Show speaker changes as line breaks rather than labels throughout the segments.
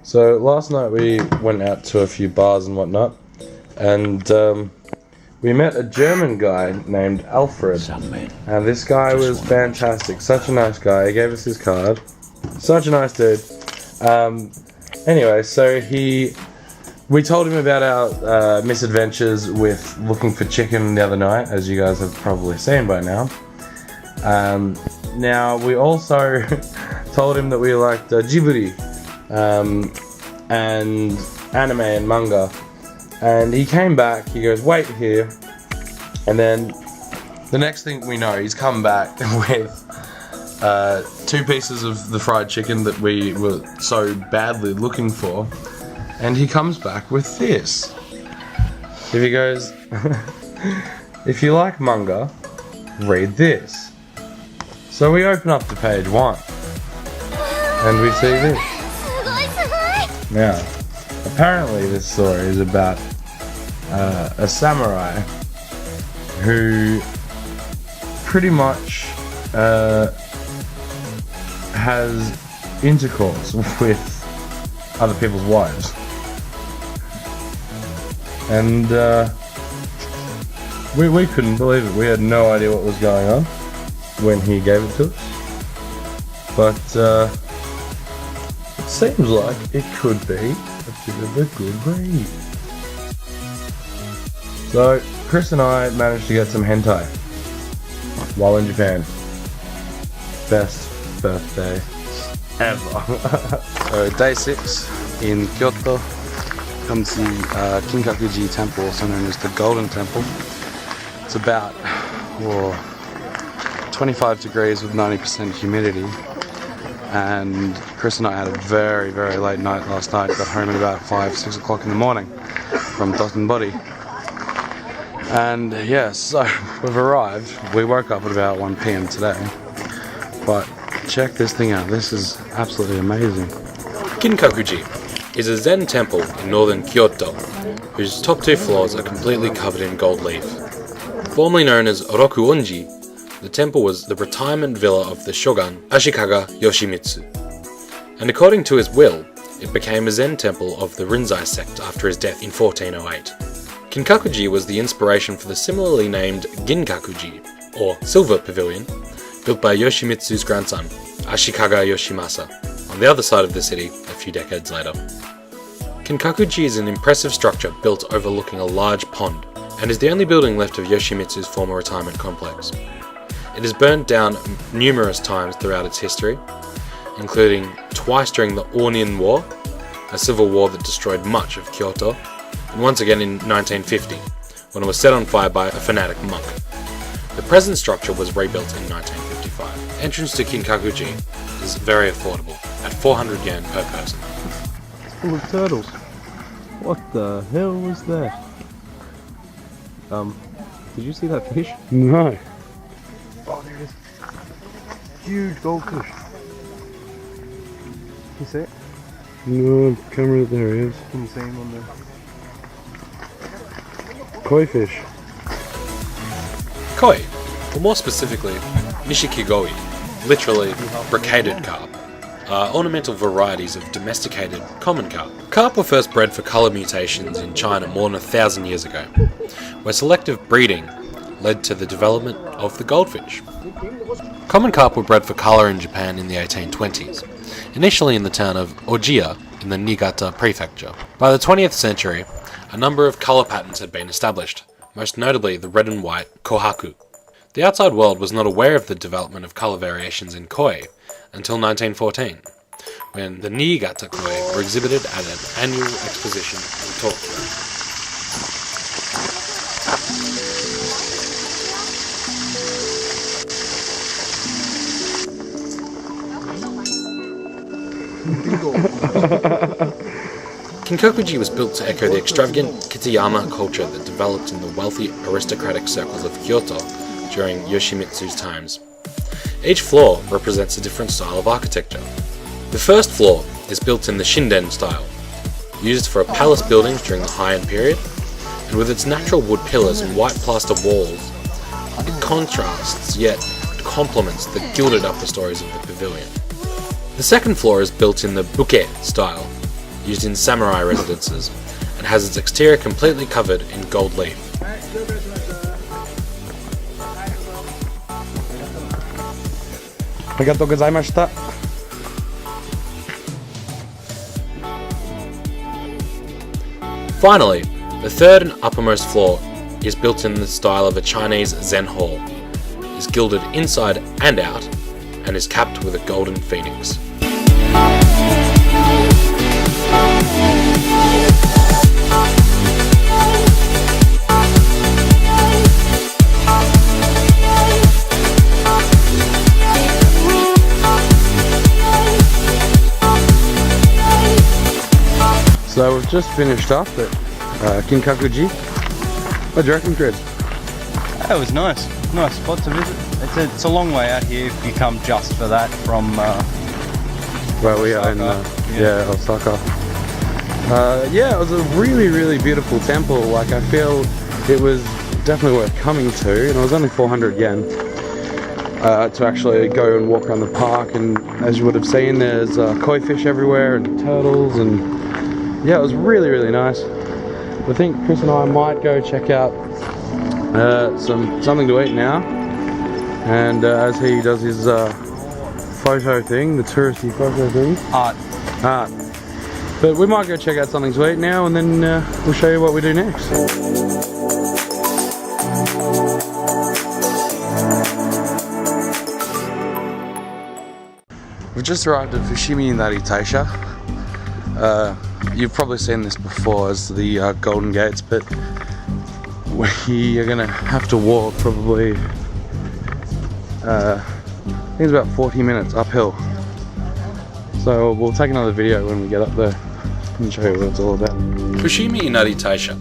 So last night we went out to a few bars and whatnot, and we met a German guy named Alfred, and this guy was fantastic, such a nice guy. He gave us his card, such a nice dude. Anyway, so we told him about our misadventures with looking for chicken the other night, as you guys have probably seen by now. Now we also told him that we liked Ghibli and anime and manga, and he came back. He goes, "Wait here," and then the next thing we know, he's come back with 2 pieces of the fried chicken that we were so badly looking for, and he comes back with this. If he goes, "If you like manga, read this." So we open up to page 1, and we see this. Now, apparently this story is about a samurai who pretty much has intercourse with other people's wives. And we couldn't believe it. We had no idea what was going on when he gave it to us. But it seems like it could be a bit of a good read. So Chris and I managed to get some hentai while in Japan. Best birthday ever.
So day 6 in Kyoto comes the Kinkaku-ji temple, also known as the Golden Temple. It's about 25 degrees with 90% humidity, and Chris and I had a very, very late night last night. Got home at about 5-6 o'clock in the morning from Dotonbori. And yeah, so we've arrived. We woke up at about 1 p.m. today, but check this thing out. This is absolutely amazing.
Kinkaku-ji is a Zen temple in northern Kyoto, whose top 2 floors are completely covered in gold leaf. Formerly known as Rokuonji, the temple was the retirement villa of the shogun ASHIKAGA YOSHIMITSU, and according to his will, it became a Zen temple of the Rinzai sect after his death in 1408. Kinkaku-ji was the inspiration for the similarly named Ginkaku-ji, or Silver Pavilion, built by Yoshimitsu's grandson, Ashikaga Yoshimasa, on the other side of the city a few decades later. Kinkaku-ji is an impressive structure built overlooking a large pond, and is the only building left of Yoshimitsu's former retirement complex. It has burnt down numerous times throughout its history, including twice during the Onin War, a civil war that destroyed much of Kyoto, and once again in 1950, when it was set on fire by a fanatic monk. The present structure was rebuilt in 1955. Entrance to Kinkaku-ji is very affordable, at 400 yen per person.
It's full of turtles. What the hell was that? Did you see that fish?
No.
Oh, there it is. Huge goldfish. Can you see it?
No, camera, there he is.
Can you see him on the...
Koi fish.
Koi, or more specifically, NISHIKIGOI, literally brocaded carp, are ornamental varieties of domesticated common carp. Carp were first bred for colour mutations in China more than 1,000 years ago, where selective breeding led to the development of the goldfish. Common carp were bred for colour in Japan in the 1820s, initially in the town of Ojiya in the Niigata prefecture. By the 20th century, a number of colour patterns had been established, most notably the red and white kohaku. The outside world was not aware of the development of colour variations in koi until 1914, when the Niigata koi were exhibited at an annual exposition in Tokyo. Kinkaku-ji was built to echo the extravagant Kitayama culture that developed in the wealthy aristocratic circles of Kyoto during Yoshimitsu's times. Each floor represents a different style of architecture. The first floor is built in the Shinden style, used for palace buildings during the Heian period, and with its natural wood pillars and white plaster walls, it contrasts yet complements the gilded upper stories of the pavilion. The second floor is built in the BUKKE style, used in samurai residences and has its exterior completely covered in gold leaf.
Arigatou gozaimashita.
Finally, the third and uppermost floor is built in the style of a Chinese Zen hall, is gilded inside and out, and is capped with a golden phoenix.
So we've just finished up at Kinkaku-ji. What do you reckon, Chris?
That was nice. Nice spot to visit. It's a long way out here if you come just for that from
Where we are in Osaka. Yeah, it was a really beautiful temple. Like, I feel it was definitely worth coming to, and it was only 400 yen to actually go and walk around the park. And as you would have seen, there's koi fish everywhere and turtles, and yeah, it was really nice. I think Chris and I might go check out something to eat now, and as he does his photo thing, the touristy photo thing, art. But we might go check out something to eat now, and then we'll show you what we do next. We've just arrived at Fushimi Inari Taisha. You've probably seen this before as the Golden Gates, but we are going to have to walk probably, I think it's about 40 minutes uphill. So we'll take another video when we get up there and show you what it's all about.
Fushimi Inari Taisha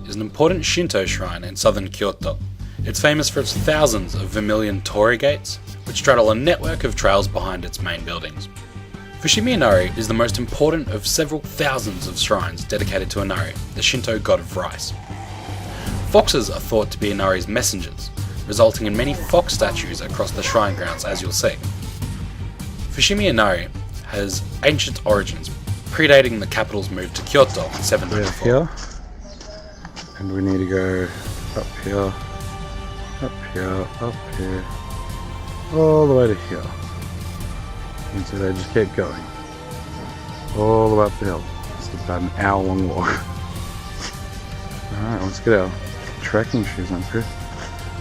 is an important Shinto shrine in southern Kyoto. It's famous for its thousands of vermilion torii gates, which straddle a network of trails behind its main buildings. Fushimi Inari is the most important of several thousands of shrines dedicated to Inari, the Shinto god of rice. Foxes are thought to be Inari's messengers, resulting in many fox statues across the shrine grounds, as you'll see. Fushimi Inari has ancient origins, predating the capital's move to Kyoto in 794.
Here, and we need to go up here, up here, all the way to here. And so they just keep going all the way up the hill. It's about an hour long walk. Alright, let's get our trekking shoes on, Chris.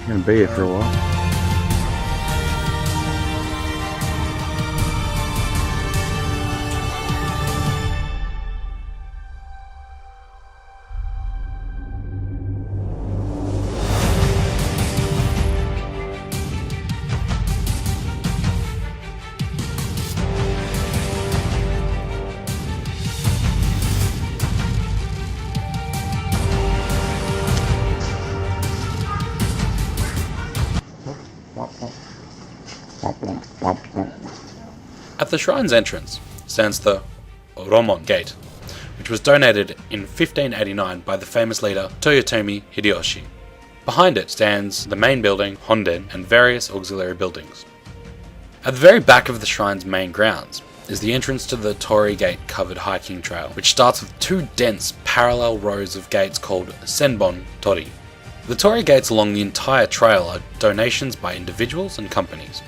We're going to be here for a while.
At the shrine's entrance stands the ROMON gate, which was donated in 1589 by the famous leader Toyotomi Hideyoshi. Behind it stands the main building, Honden, and various auxiliary buildings. At the very back of the shrine's main grounds is the entrance to the Torii gate covered hiking trail, which starts with two dense parallel rows of gates called Senbon Torii. The Torii gates along the entire trail are donations by individuals and companies,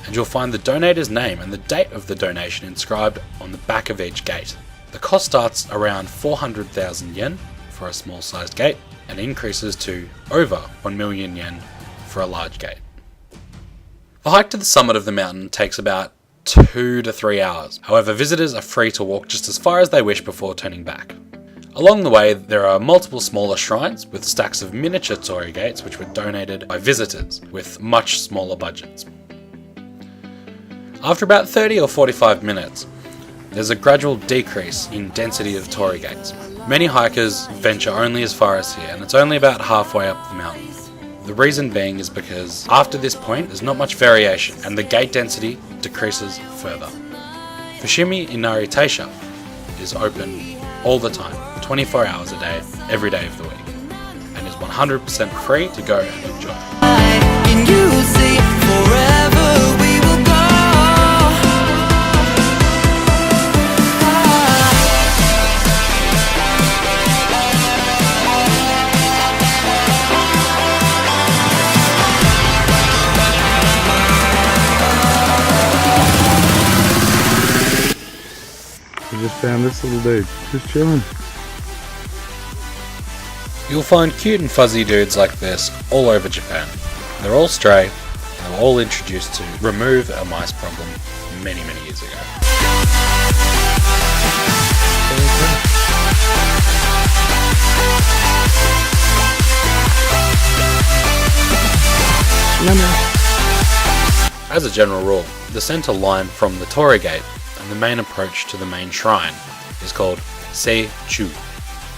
and you'll find the donator's name and the date of the donation inscribed on the back of each gate. The cost starts around 400,000 yen for a small sized gate and increases to over 1 million yen for a large gate. The hike to the summit of the mountain takes about 2 to 3 hours. However, visitors are free to walk just as far as they wish before turning back. Along the way, there are multiple smaller shrines with stacks of miniature torii gates which were donated by visitors with much smaller budgets. After about 30 or 45 minutes, there's a gradual decrease in density of torii gates. Many hikers venture only as far as here, and it's only about halfway up the mountain. The reason being is because after this point there's not much variation and the gate density decreases further. Fushimi Inari Taisha is open all the time, 24 hours a day, every day of the week, and is 100% free to go and enjoy.
just found this little dude, just chilling.
You'll find cute and fuzzy dudes like this all over Japan. They're all stray, and they were all introduced to remove a mice problem many, many years ago. As a general rule, the centre line from the Torii gate and the main approach to the main shrine is called Seichu.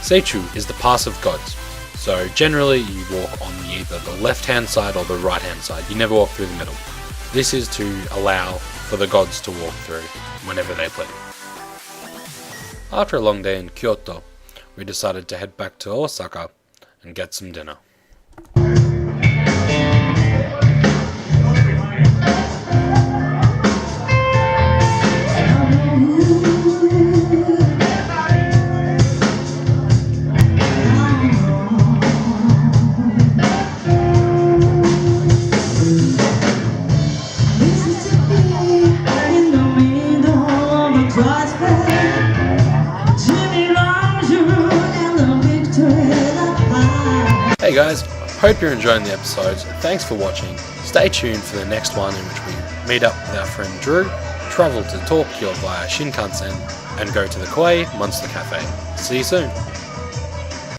Seichu is the pass of gods, so generally you walk on either the left hand side or the right hand side, you never walk through the middle. This is to allow for the gods to walk through whenever they please. After a long day in Kyoto, we decided to head back to Osaka and get some dinner. Hey guys, hope you're enjoying the episodes. Thanks for watching. Stay tuned for the next one in which we meet up with our friend Drew, travel to Tokyo via Shinkansen, and go to the Koi Monster Cafe. See you soon.